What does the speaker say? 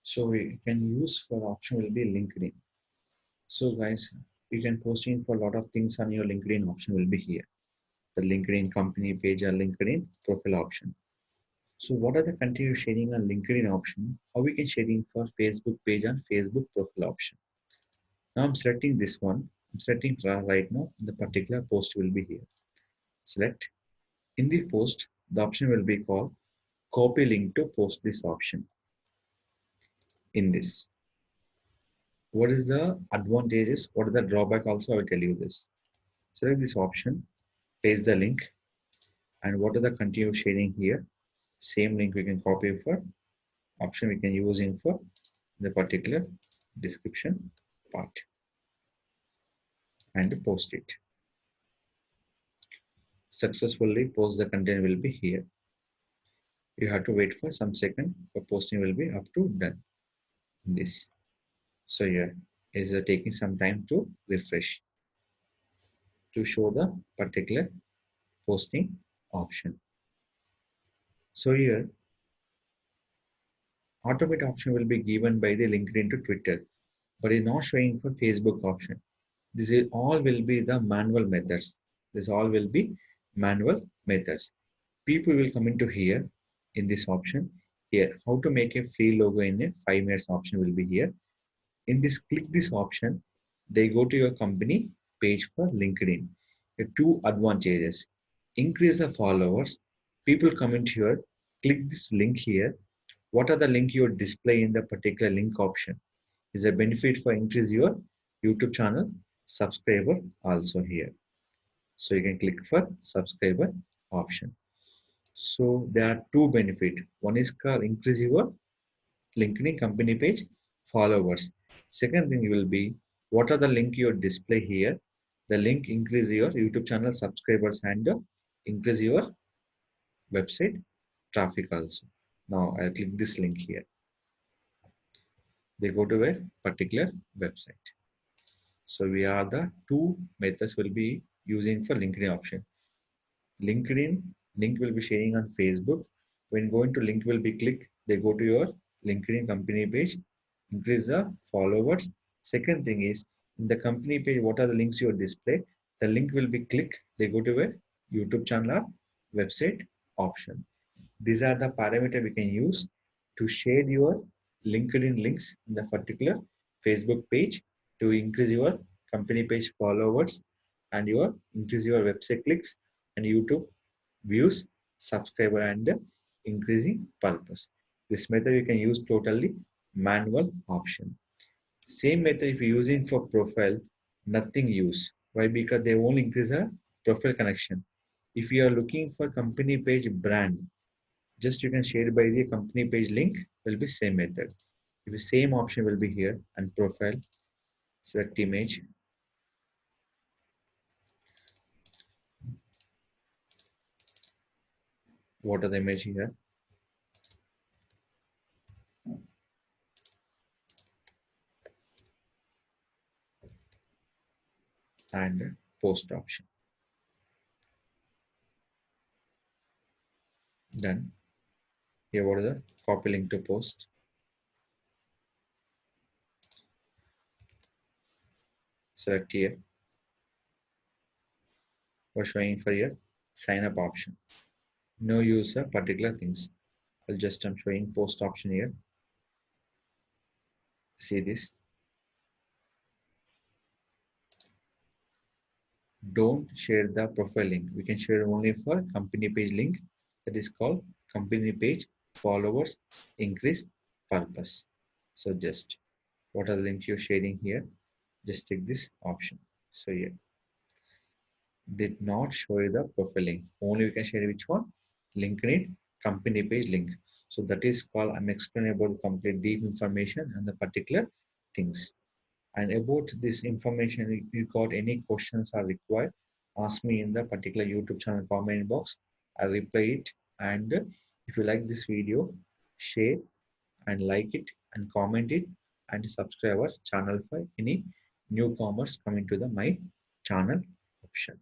So we can use for option will be LinkedIn. So guys, you can post in for a lot of things on your LinkedIn option will be here. The LinkedIn company page or LinkedIn profile option. So what are the continue sharing on LinkedIn option? How we can sharing for Facebook page and Facebook profile option. Now I'm selecting this one. I'm selecting right now. The particular post will be here. Select. In the post, the option will be called copy link to post this option. In this, what is the advantages? What are the drawback? Also, I will tell you this. Select this option, paste the link, and what are the continue sharing here? Same link we can copy for option we can use in for the particular description part and post it. Successfully post the content will be here. You have to wait for some second for posting will be up to done in this. So here is taking some time to refresh to show the particular posting option. So here automate option will be given by the LinkedIn to Twitter, but is not showing for Facebook option. This is all will be the manual methods. This all will be manual methods. People will come into here in this option. Here, how to make a free logo in a 5 minutes option will be here. In this, click this option. They go to your company page for LinkedIn. The two advantages: increase the followers. People come into here. Click this link here. What are the link you display in the particular link option? Is a benefit for increase your YouTube channel subscriber also here. So you can click for subscriber option. So there are two benefit. One is called increase your LinkedIn company page followers. Second thing will be what are the link you display here. The link increase your YouTube channel subscribers and increase your website traffic also. Now I'll click this link here. They go to a particular website. So we are the two methods will be using for LinkedIn option. LinkedIn link will be sharing on Facebook. When going to link will be click, they go to your LinkedIn company page, increase the followers. Second thing is in the company page, what are the links you display? The link will be click, they go to a YouTube channel or website option. These are the parameter we can use to share your LinkedIn links in the particular Facebook page to increase your company page followers and your increase your website clicks and YouTube views, subscriber and increasing purpose. This method you can use totally manual option. Same method if you're using for profile, nothing use. Why? Because they won't increase a profile connection. If you are looking for company page brand, just you can share by the company page link will be same method. If the same option will be here and profile, select image. What are the image here? And post option. Done. Here what is the copy link to post. Select here. We're showing for here sign up option. No user particular things. I'm showing post option here. See this. Don't share the profile link. We can share only for company page link. That is called company page followers increase purpose. So just what are the links you're sharing here? Just take this option. So here did not show you the profile link. Only we can share which one? LinkedIn company page link. So that is called I'm explaining about complete deep information and the particular things. And about this information, if you got any questions are required, ask me in the particular YouTube channel comment box. I'll reply it. And if you like this video, share and like it and comment it and subscribe our channel for any newcomers coming to the my channel option.